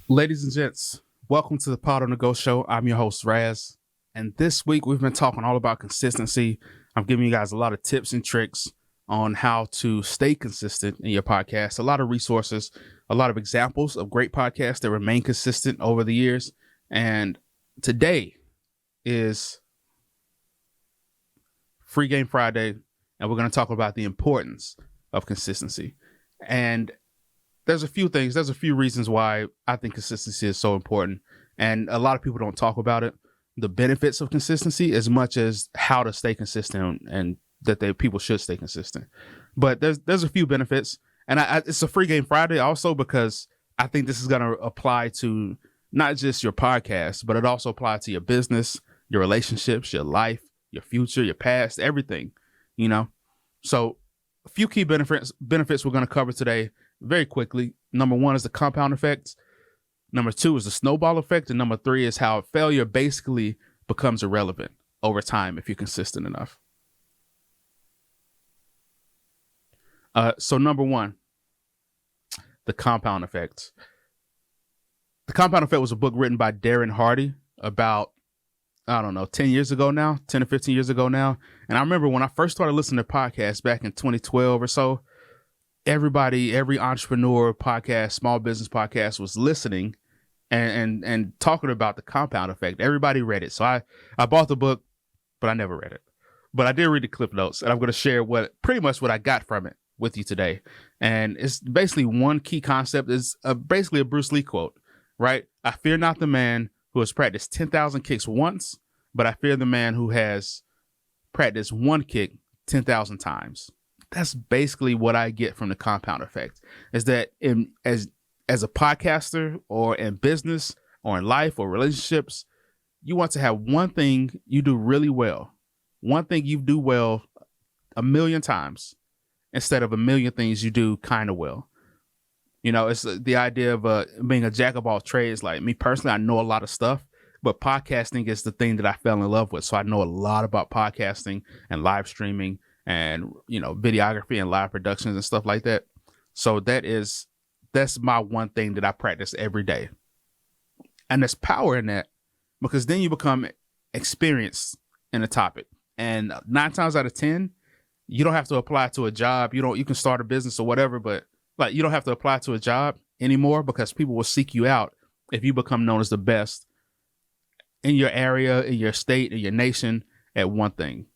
Ladies and gents, welcome to the podonthego show. I'm your host, Raz. And this week we've been talking all about consistency. I'm giving you guys a lot of tips and tricks on how to stay consistent in your podcast, a lot of resources, a lot of examples of great podcasts that remain consistent over the years. And today is Free Game Friday, and we're going to talk about the importance of consistency. And there's a few reasons why I think consistency is so important. And a lot of people don't talk about it, the benefits of consistency, as much as how to stay consistent and that people should stay consistent. But there's a few benefits. And it's a Free Game Friday also because I think this is going to apply to not just your podcast, but it also applies to your business, your relationships, your life, your future, your past, everything, you know? So a few key benefits we're going to cover today very quickly. Number one is the compound effect. Number two is the snowball effect. And number three is how failure basically becomes irrelevant over time if you're consistent enough. So number one, the compound effect. The compound effect was a book written by Darren Hardy about, 10 years ago now, 10 or 15 years ago now. And I remember when I first started listening to podcasts back in 2012 or so, every entrepreneur podcast, small business podcast was listening and talking about the compound effect. Everybody read it. So I bought the book, but I never read it. But I did read the clip notes, and I'm going to share pretty much what I got from it with you today. And it's basically one key concept is basically a Bruce Lee quote, right? I fear not the man who has practiced 10,000 kicks once, but I fear the man who has practiced one kick 10,000 times. That's basically what I get from the compound effect, is that as a podcaster or in business or in life or relationships, you want to have one thing you do really well, one thing you do well 1,000,000 times instead of 1,000,000 things you do kind of well. You know, it's the idea of being a jack of all trades. Like me personally, I know a lot of stuff, but podcasting is the thing that I fell in love with. So I know a lot about podcasting and live streaming and, videography and live productions and stuff like that. So that's my one thing that I practice every day. And there's power in that because then you become experienced in a topic. And 9 times out of 10, you don't have to apply to a job. You can start a business or whatever, but you don't have to apply to a job anymore because people will seek you out if you become known as the best in your area, in your state, in your nation at one thing.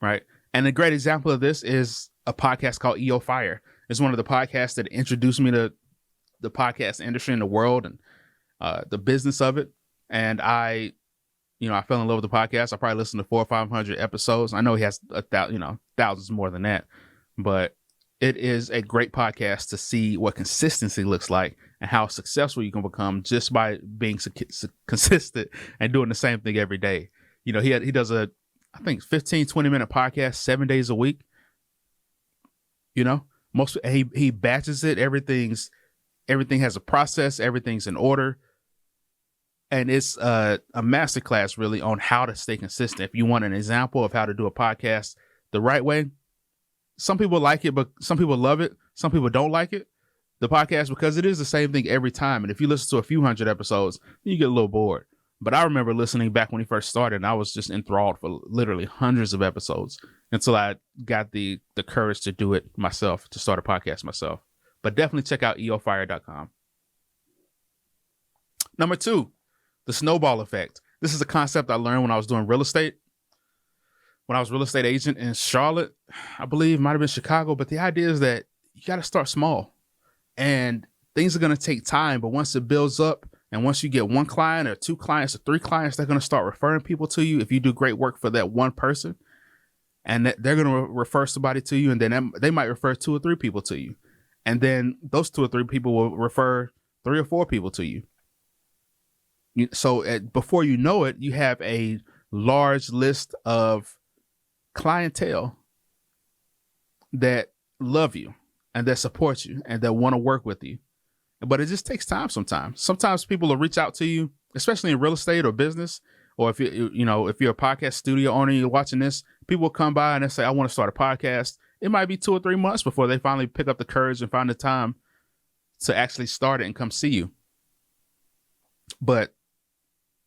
Right. And a great example of this is a podcast called Eofire. It's one of the podcasts that introduced me to the podcast industry in the world and the business of it. And I fell in love with the podcast. I probably listened to 400 or 500 episodes. I know he has thousands more than that, but it is a great podcast to see what consistency looks like and how successful you can become just by being consistent and doing the same thing every day. He does a 15-20 minute podcast 7 days a week. He batches it. Everything has a process. Everything's in order. And it's a masterclass really on how to stay consistent. If you want an example of how to do a podcast the right way, some people like it, but some people love it. Some people don't like it, the podcast, because it is the same thing every time. And if you listen to a few hundred episodes, you get a little bored. But I remember listening back when he first started, and I was just enthralled for literally hundreds of episodes until I got the courage to do it myself, to start a podcast myself. But definitely check out eofire.com. Number 2, the snowball effect. This is a concept I learned when I was doing real estate. When I was a real estate agent in Charlotte, I believe, might have been Chicago. But the idea is that you got to start small and things are going to take time. But once it builds up and once you get 1 client or 2 clients or 3 clients, they're going to start referring people to you if you do great work for that one person. And they're going to refer somebody to you. And then they might refer 2 or 3 people to you. And then those 2 or 3 people will refer 3 or 4 people to you. So before you know it, you have a large list of clientele that love you and that support you and that want to work with you. But it just takes time sometimes. Sometimes people will reach out to you, especially in real estate or business, or if you're a podcast studio owner, you're watching this, people will come by and they say, I want to start a podcast. It might be 2 or 3 months before they finally pick up the courage and find the time to actually start it and come see you. But,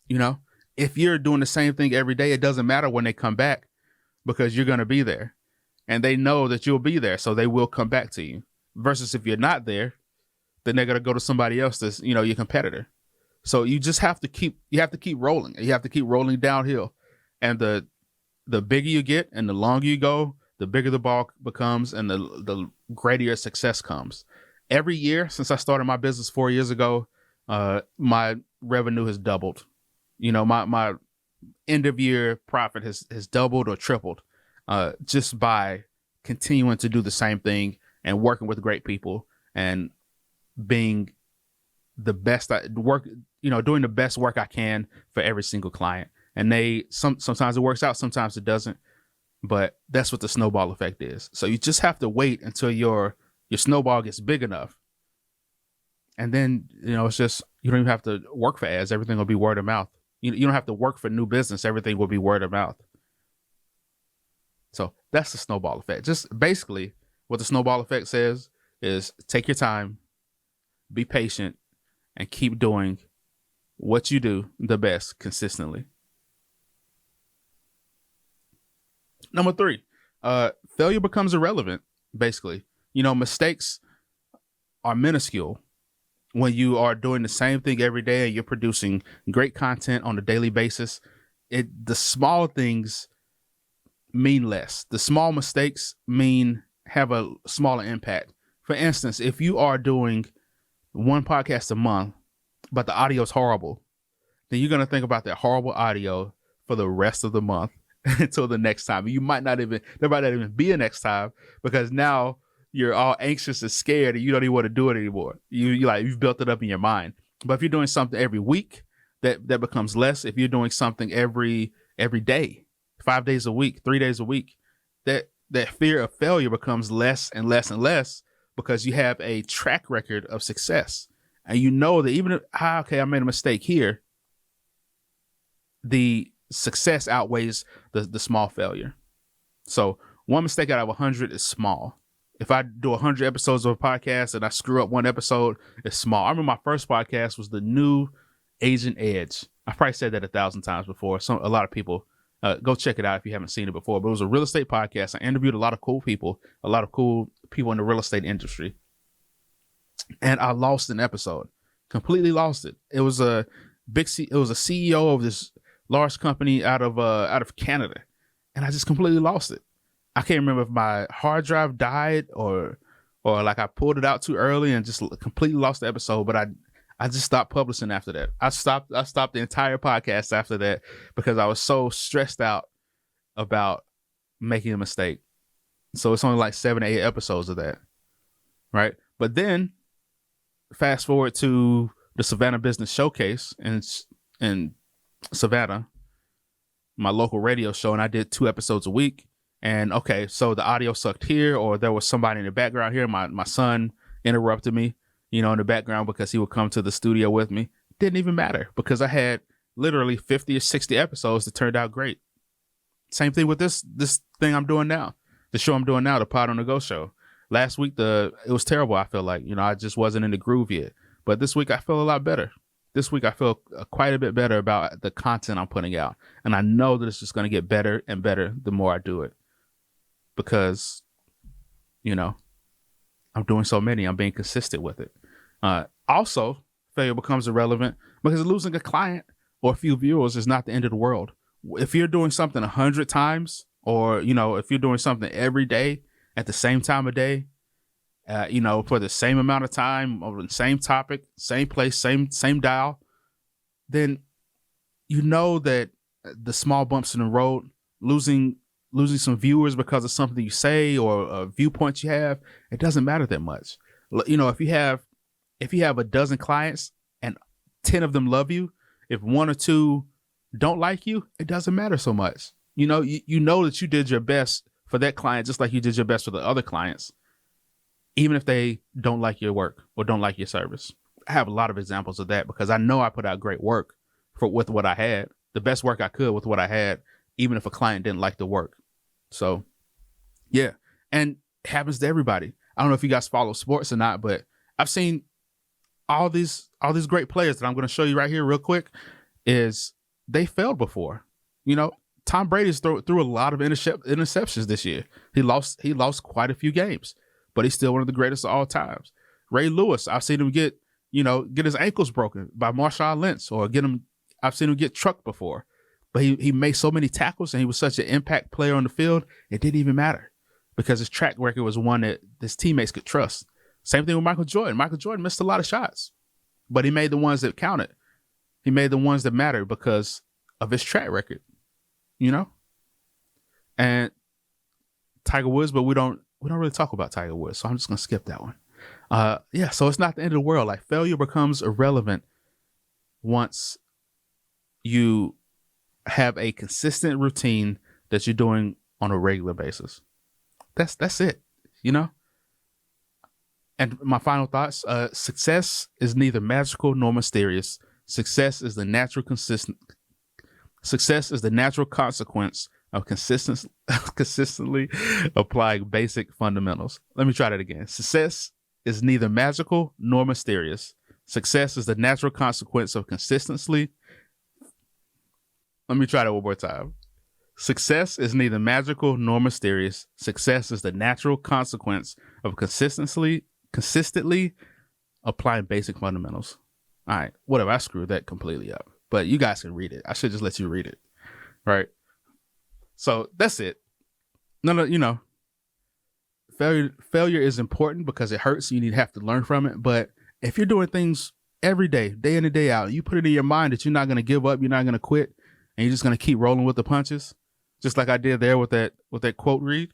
you know, if you're doing the same thing every day, it doesn't matter when they come back because you're going to be there and they know that you'll be there. So they will come back to you versus if you're not there, then they're going to go to somebody else that's, you know, your competitor. So you just have to keep rolling. You have to keep rolling downhill. And the bigger you get and the longer you go, the bigger the ball becomes and the greater your success comes. Every year since I started my business 4 years ago, my revenue has doubled. You know, my end of year profit has doubled or tripled just by continuing to do the same thing and working with great people and being the best doing the best work I can for every single client. And sometimes it works out, sometimes it doesn't. But that's what the snowball effect is. So you just have to wait until your snowball gets big enough. And then, you know, it's just, you don't even have to work for ads. Everything will be word of mouth. You don't have to work for new business. Everything will be word of mouth. So that's the snowball effect. Just basically what the snowball effect says is take your time, be patient, and keep doing what you do the best consistently. Number 3, failure becomes irrelevant, basically. You know, mistakes are minuscule when you are doing the same thing every day and you're producing great content on a daily basis. The small things mean less. The small mistakes have a smaller impact. For instance, if you are doing one podcast a month, but the audio is horrible, then you're going to think about that horrible audio for the rest of the month until the next time. There might not even be a next time because now you're all anxious and scared and you don't even want to do it anymore. You've built it up in your mind. But if you're doing something every week, that becomes less. If you're doing something every day, 5 days a week, 3 days a week, that fear of failure becomes less and less and less because you have a track record of success. And you know that even if, I made a mistake here, the success outweighs the small failure. So one mistake out of 100 is small. If I do 100 episodes of a podcast and I screw up one episode, it's small. I remember my first podcast was the New Agent Edge. I've probably said that 1,000 times before. A lot of people, go check it out if you haven't seen it before. But it was a real estate podcast. I interviewed a lot of cool people in the real estate industry. And I lost an episode, completely lost it. It was a CEO of this large company out of Canada, and I just completely lost it. I can't remember if my hard drive died or like I pulled it out too early and just completely lost the episode. But I just stopped publishing after that. I stopped the entire podcast after that because I was so stressed out about making a mistake. So it's only like 7 or 8 episodes of that, right? But then fast forward to the Savannah Business Showcase in Savannah, my local radio show, and I did 2 episodes a week. And okay, so the audio sucked here, or there was somebody in the background here. My son interrupted me, in the background because he would come to the studio with me. Didn't even matter because I had literally 50 or 60 episodes that turned out great. Same thing with this thing I'm doing now, the show I'm doing now, the Podonthego show. Last week, it was terrible. I feel like, I just wasn't in the groove yet. But this week I feel a lot better. This week I feel quite a bit better about the content I'm putting out. And I know that it's just going to get better and better the more I do it. Because, I'm doing so many. I'm being consistent with it. Also, failure becomes irrelevant because losing a client or a few viewers is not the end of the world. If you're doing something 100 times or, if you're doing something every day at the same time of day, for the same amount of time over the same topic, same place, same dial, then you know that the small bumps in the road, losing some viewers because of something you say or a viewpoint you have, it doesn't matter that much. If you have a dozen clients and 10 of them love you, if 1 or 2 don't like you, it doesn't matter so much. You know that you did your best for that client just like you did your best for the other clients, even if they don't like your work or don't like your service. I have a lot of examples of that because I know I put out great work with what I had, the best work I could with what I had, even if a client didn't like the work. So, yeah. And it happens to everybody. I don't know if you guys follow sports or not, but I've seen all these great players that I'm going to show you right here real quick is they failed before. You know, Tom Brady's threw a lot of interceptions this year. He lost quite a few games, but he's still one of the greatest of all times. Ray Lewis, I've seen him get his ankles broken by Marshawn Lynch, or I've seen him get trucked before, but he made so many tackles and he was such an impact player on the field, it didn't even matter because his track record was one that his teammates could trust. Same thing with Michael Jordan. Michael Jordan missed a lot of shots, but he made the ones that counted. He made the ones that mattered because of his track record, you know? And Tiger Woods, but we don't really talk about Tiger Woods, so I'm just going to skip that one. So it's not the end of the world. Like, failure becomes irrelevant once you have a consistent routine that you're doing on a regular basis. That's it, you know? And my final thoughts, success is neither magical nor mysterious. Success is the natural consequence of consistently applying basic fundamentals. Let me try that again. Success is neither magical nor mysterious. Success is the natural consequence of consistently. Let me try that one more time. Success is neither magical nor mysterious. Success is the natural consequence of consistently applying basic fundamentals. All right, whatever. I screwed that completely up, but you guys can read it. I should just let you read it, right? So that's it. No, failure is important because it hurts. You need to have to learn from it. But if you're doing things every day, day in and day out, you put it in your mind that you're not going to give up, you're not going to quit, and you're just going to keep rolling with the punches, just like I did there with that quote read.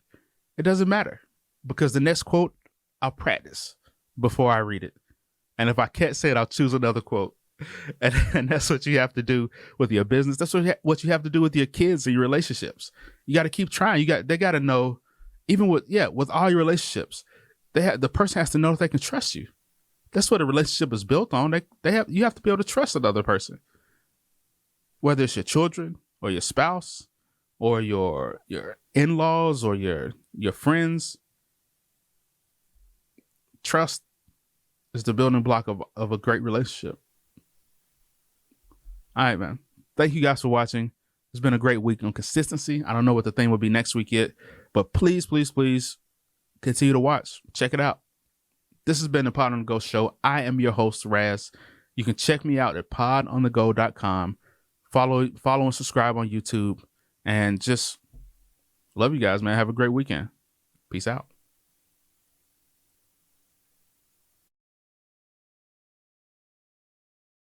It doesn't matter because the next quote I'll practice before I read it. And if I can't say it, I'll choose another quote. And that's what you have to do with your business. That's what you have to do with your kids and your relationships. You got to keep trying. They got to know, even with all your relationships, the person has to know that they can trust you. That's what a relationship is built on. You have to be able to trust another person, whether it's your children or your spouse or your in-laws or your friends. Trust is the building block of a great relationship. All right, man. Thank you guys for watching. It's been a great week on consistency. I don't know what the thing will be next week yet, but please, please, please continue to watch. Check it out. This has been the Pod on the Go Show. I am your host, Raz. You can check me out at podonthego.com. Follow and subscribe on YouTube. And just love you guys, man. Have a great weekend. Peace out.